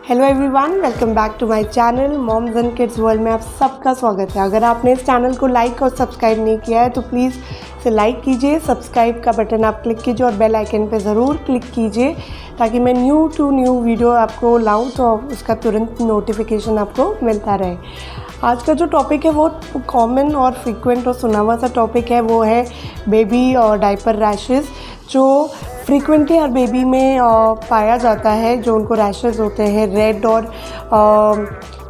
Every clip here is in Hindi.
Hello everyone, welcome back to my channel moms and kids world में आप सबका स्वागत है। अगर आपने इस चैनल को लाइक और सब्सक्राइब नहीं किया है तो प्लीज़ इसे लाइक कीजिए, सब्सक्राइब का बटन आप क्लिक कीजिए और बेल आइकन पे ज़रूर क्लिक कीजिए ताकि मैं न्यू वीडियो आपको लाऊं तो उसका तुरंत नोटिफिकेशन आपको मिलता रहे। आज का जो टॉपिक है वो कॉमन और फ्रीक्वेंट और सुना हुआ सा टॉपिक है, वो है बेबी और डायपर रैशेज़, जो फ्रीक्वेंटली हर बेबी में पाया जाता है। जो उनको रैशेज़ होते हैं रेड और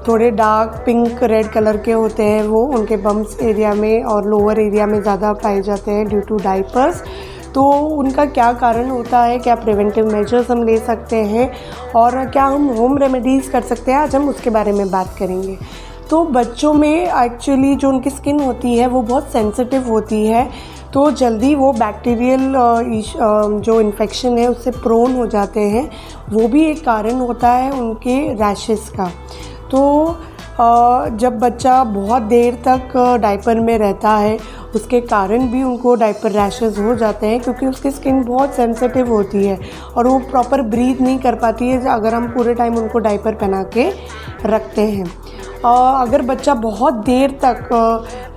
थोड़े डार्क पिंक रेड कलर के होते हैं, वो उनके बम्स एरिया में और लोअर एरिया में ज़्यादा पाए जाते हैं ड्यू टू डाइपर्स। तो उनका क्या कारण होता है, क्या प्रिवेंटिव मेजर्स हम ले सकते हैं और क्या हम होम रेमेडीज़ कर सकते हैं, आज हम उसके बारे में बात करेंगे। तो बच्चों में एक्चुअली जो उनकी स्किन होती है वो बहुत सेंसिटिव होती है, तो जल्दी वो बैक्टीरियल जो इन्फेक्शन है उससे प्रोन हो जाते हैं। वो भी एक कारण होता है उनके रैशेस का। तो जब बच्चा बहुत देर तक डायपर में रहता है उसके कारण भी उनको डायपर रैशेस हो जाते हैं, क्योंकि उसकी स्किन बहुत सेंसिटिव होती है और वो प्रॉपर ब्रीथ नहीं कर पाती है अगर हम पूरे टाइम उनको डायपर पहना के रखते हैं। अगर बच्चा बहुत देर तक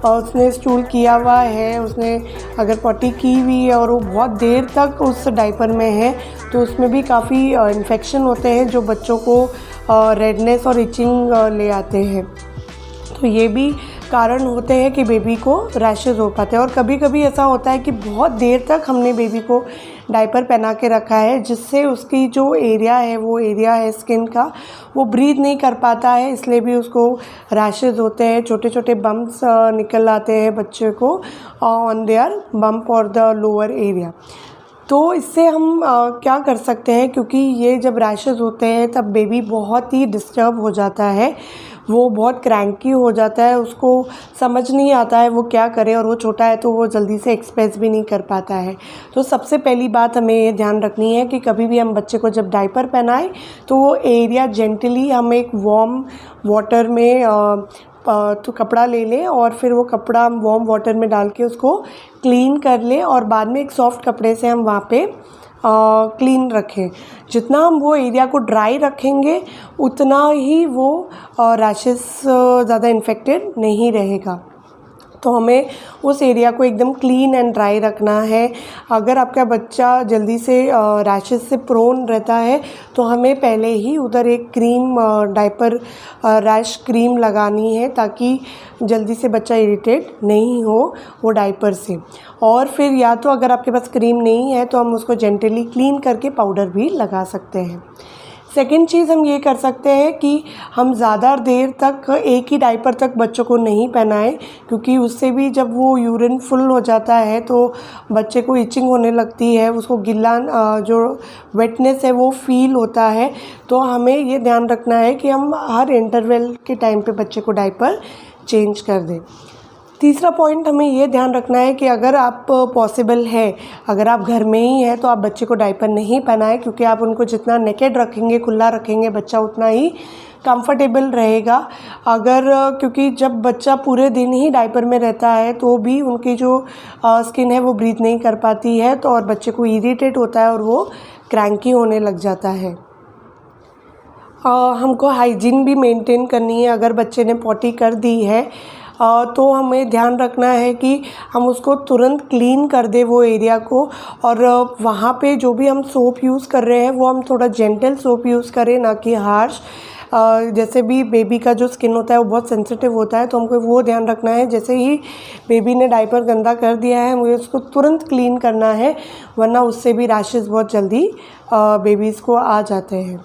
उसने स्टूल किया हुआ है, उसने अगर पॉटी की हुई है और वो बहुत देर तक उस डायपर में है तो उसमें भी काफ़ी इन्फेक्शन होते हैं जो बच्चों को रेडनेस और इचिंग ले आते हैं। तो ये भी कारण होते हैं कि बेबी को रैशेज़ हो पाते हैं। और कभी कभी ऐसा होता है कि बहुत देर तक हमने बेबी को डायपर पहना के रखा है जिससे उसकी जो एरिया है, वो एरिया है स्किन का, वो ब्रीथ नहीं कर पाता है, इसलिए भी उसको रैशेज़ होते हैं। छोटे छोटे बम्प्स निकल आते हैं बच्चे को ऑन देयर बम्प और द लोअर एरिया। तो इससे हम क्या कर सकते हैं, क्योंकि ये जब रैशेज़ होते हैं तब बेबी बहुत ही डिस्टर्ब हो जाता है, वो बहुत क्रैंकी हो जाता है, उसको समझ नहीं आता है वो क्या करे, और वो छोटा है तो वो जल्दी से एक्सप्रेस भी नहीं कर पाता है। तो सबसे पहली बात हमें ये ध्यान रखनी है कि कभी भी हम बच्चे को जब डायपर पहनाएं तो वो एरिया जेंटली हम एक वार्म वाटर में तो कपड़ा ले लें और फिर वो कपड़ा हम वार्म वाटर में डाल के उसको क्लीन कर लें और बाद में एक सॉफ्ट कपड़े से हम वहाँ पे क्लीन रखें। जितना हम वो एरिया को ड्राई रखेंगे उतना ही वो रैशेस ज़्यादा इन्फेक्टेड नहीं रहेगा। तो हमें उस एरिया को एकदम क्लीन एंड ड्राई रखना है। अगर आपका बच्चा जल्दी से रैशेस से प्रोन रहता है तो हमें पहले ही उधर एक क्रीम डायपर रैश क्रीम लगानी है ताकि जल्दी से बच्चा इरिटेट नहीं हो वो डायपर से। और फिर या तो अगर आपके पास क्रीम नहीं है तो हम उसको जेंटली क्लीन करके पाउडर भी लगा सकते हैं। सेकेंड चीज़ हम ये कर सकते हैं कि हम ज़्यादा देर तक एक ही डायपर तक बच्चों को नहीं पहनाएं, क्योंकि उससे भी जब वो यूरिन फुल हो जाता है तो बच्चे को इचिंग होने लगती है, उसको गिल्ला जो वेटनेस है वो फील होता है। तो हमें ये ध्यान रखना है कि हम हर इंटरवल के टाइम पे बच्चे को डायपर चेंज कर दें। तीसरा पॉइंट हमें ये ध्यान रखना है कि अगर आप पॉसिबल है, अगर आप घर में ही हैं तो आप बच्चे को डायपर नहीं पहनाएं, क्योंकि आप उनको जितना नेकेड रखेंगे, खुला रखेंगे, बच्चा उतना ही कंफर्टेबल रहेगा। क्योंकि जब बच्चा पूरे दिन ही डायपर में रहता है तो भी उनकी जो स्किन है वो ब्रीथ नहीं कर पाती है, तो और बच्चे को इरिटेट होता है और वो क्रैंकी होने लग जाता है। हमको हाइजीन भी मेंटेन करनी है। अगर बच्चे ने पॉटी कर दी है तो हमें ध्यान रखना है कि हम उसको तुरंत क्लीन कर दें वो एरिया को, और वहाँ पे जो भी हम सोप यूज़ कर रहे हैं वो हम थोड़ा जेंटल सोप यूज़ करें, ना कि हार्श। जैसे भी बेबी का जो स्किन होता है वो बहुत सेंसिटिव होता है, तो हमको वो ध्यान रखना है जैसे ही बेबी ने डायपर गंदा कर दिया है मुझे उसको तुरंत क्लीन करना है, वरना उससे भी रैशेज़ बहुत जल्दी बेबीज़ को आ जाते हैं।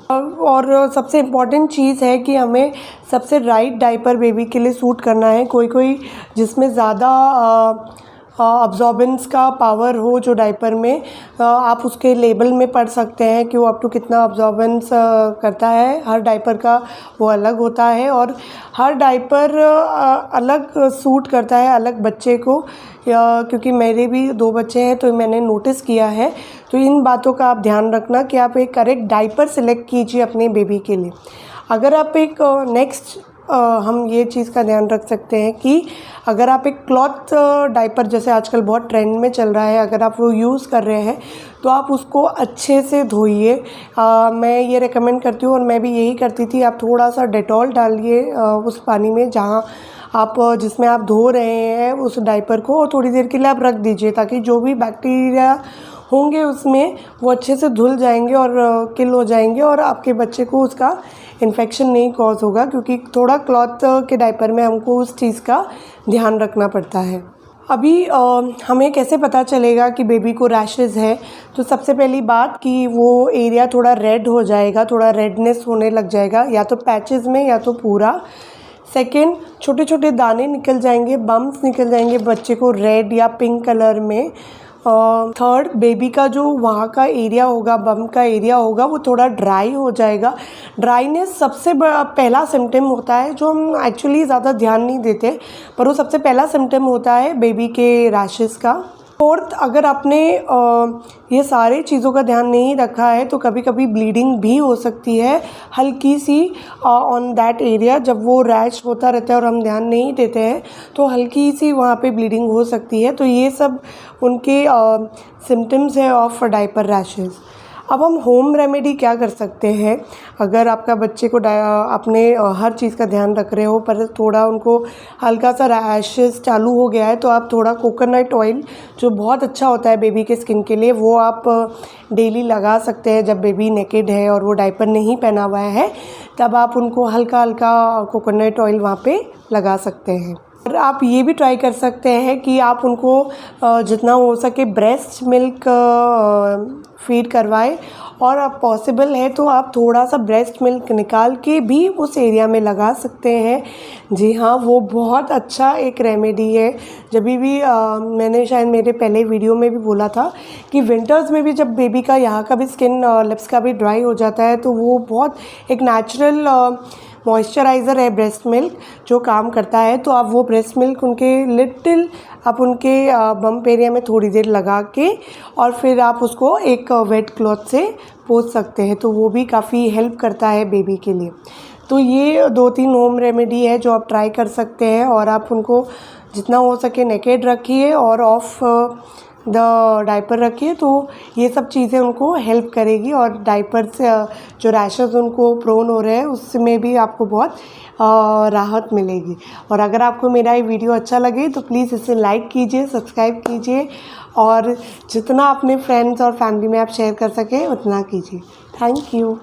और सबसे इम्पॉर्टेंट चीज़ है कि हमें सबसे राइट डायपर बेबी के लिए सूट करना है। कोई जिसमें ज़्यादा अब्जॉर्बेंस का पावर हो जो डायपर में, आप उसके लेबल में पढ़ सकते हैं कि वो अप टू कितना अब्जॉर्बेंस करता है। हर डायपर का वो अलग होता है और हर डायपर अलग सूट करता है अलग बच्चे को, क्योंकि मेरे भी 2 बच्चे हैं तो मैंने नोटिस किया है। तो इन बातों का आप ध्यान रखना कि आप एक करेक्ट डायपर सिलेक्ट कीजिए अपने बेबी के लिए। अगर आप एक नेक्स्ट हम ये चीज़ का ध्यान रख सकते हैं कि अगर आप एक क्लॉथ डायपर, जैसे आजकल बहुत ट्रेंड में चल रहा है, अगर आप वो यूज़ कर रहे हैं तो आप उसको अच्छे से धोइए। मैं ये रेकमेंड करती हूँ और मैं भी यही करती थी। आप थोड़ा सा डेटॉल डालिए उस पानी में जहाँ आप जिसमें आप धो रहे हैं उस डायपर को, और थोड़ी देर के लिए आप रख दीजिए ताकि जो भी बैक्टीरिया होंगे उसमें वो अच्छे से धुल जाएंगे और किल हो जाएंगे, और आपके बच्चे को उसका इन्फेक्शन नहीं कॉज होगा, क्योंकि थोड़ा क्लॉथ के डायपर में हमको उस चीज़ का ध्यान रखना पड़ता है। अभी हमें कैसे पता चलेगा कि बेबी को रैशेज़ है? तो सबसे पहली बात कि वो एरिया थोड़ा रेड हो जाएगा, थोड़ा रेडनेस होने लग जाएगा, या तो पैचेस में या तो पूरा। सेकेंड, छोटे छोटे दाने निकल जाएंगे, बम्प्स निकल जाएंगे बच्चे को रेड या पिंक कलर में। थर्ड, बेबी का जो वहाँ का एरिया होगा, बम का एरिया होगा, वो थोड़ा ड्राई हो जाएगा। ड्राइनेस सबसे पहला सिम्टम होता है जो हम एक्चुअली ज़्यादा ध्यान नहीं देते, पर वो सबसे पहला सिम्टम होता है बेबी के रैशेज़ का। फोर्थ, अगर आपने ये सारे चीज़ों का ध्यान नहीं रखा है तो कभी कभी ब्लीडिंग भी हो सकती है, हल्की सी ऑन दैट एरिया। जब वो रैश होता रहता है और हम ध्यान नहीं देते हैं तो हल्की सी वहाँ पे ब्लीडिंग हो सकती है। तो ये सब उनके सिम्टम्स है ऑफ डायपर रैशेज़। अब हम होम रेमेडी क्या कर सकते हैं? अगर आपका बच्चे को अपने हर चीज़ का ध्यान रख रहे हो पर थोड़ा उनको हल्का सा रैशेस चालू हो गया है, तो आप थोड़ा कोकोनट ऑयल, जो बहुत अच्छा होता है बेबी के स्किन के लिए, वो आप डेली लगा सकते हैं। जब बेबी नेकेड है और वो डायपर नहीं पहना हुआ है तब आप उनको हल्का हल्का कोकोनट ऑयल वहाँ पे लगा सकते हैं। और आप ये भी ट्राई कर सकते हैं कि आप उनको जितना हो सके ब्रेस्ट मिल्क फीड करवाएं, और अब पॉसिबल है तो आप थोड़ा सा ब्रेस्ट मिल्क निकाल के भी उस एरिया में लगा सकते हैं। जी हाँ, वो बहुत अच्छा एक रेमेडी है। जब भी मैंने शायद मेरे पहले वीडियो में भी बोला था कि विंटर्स में भी जब बेबी का यहाँ का भी स्किन लिप्स का भी ड्राई हो जाता है तो वो बहुत एक नेचुरल मॉइस्चराइज़र है ब्रेस्ट मिल्क जो काम करता है। तो आप वो ब्रेस्ट मिल्क उनके लिटिल आप उनके बम्प एरिया में थोड़ी देर लगा के और फिर आप उसको एक वेट क्लॉथ से पोंछ सकते हैं, तो वो भी काफ़ी हेल्प करता है बेबी के लिए। तो ये 2-3 होम रेमेडी है जो आप ट्राई कर सकते हैं, और आप उनको जितना हो सके नेकेड रखिए और ऑफ द डायपर रखिए, तो ये सब चीज़ें उनको हेल्प करेगी। और डायपर से जो रैशेज़ उनको प्रोन हो रहे हैं उसमें भी आपको बहुत राहत मिलेगी। और अगर आपको मेरा ये वीडियो अच्छा लगे तो प्लीज़ इसे लाइक कीजिए, सब्सक्राइब कीजिए, और जितना अपने फ्रेंड्स और फैमिली में आप शेयर कर सकें उतना कीजिए। Thank you.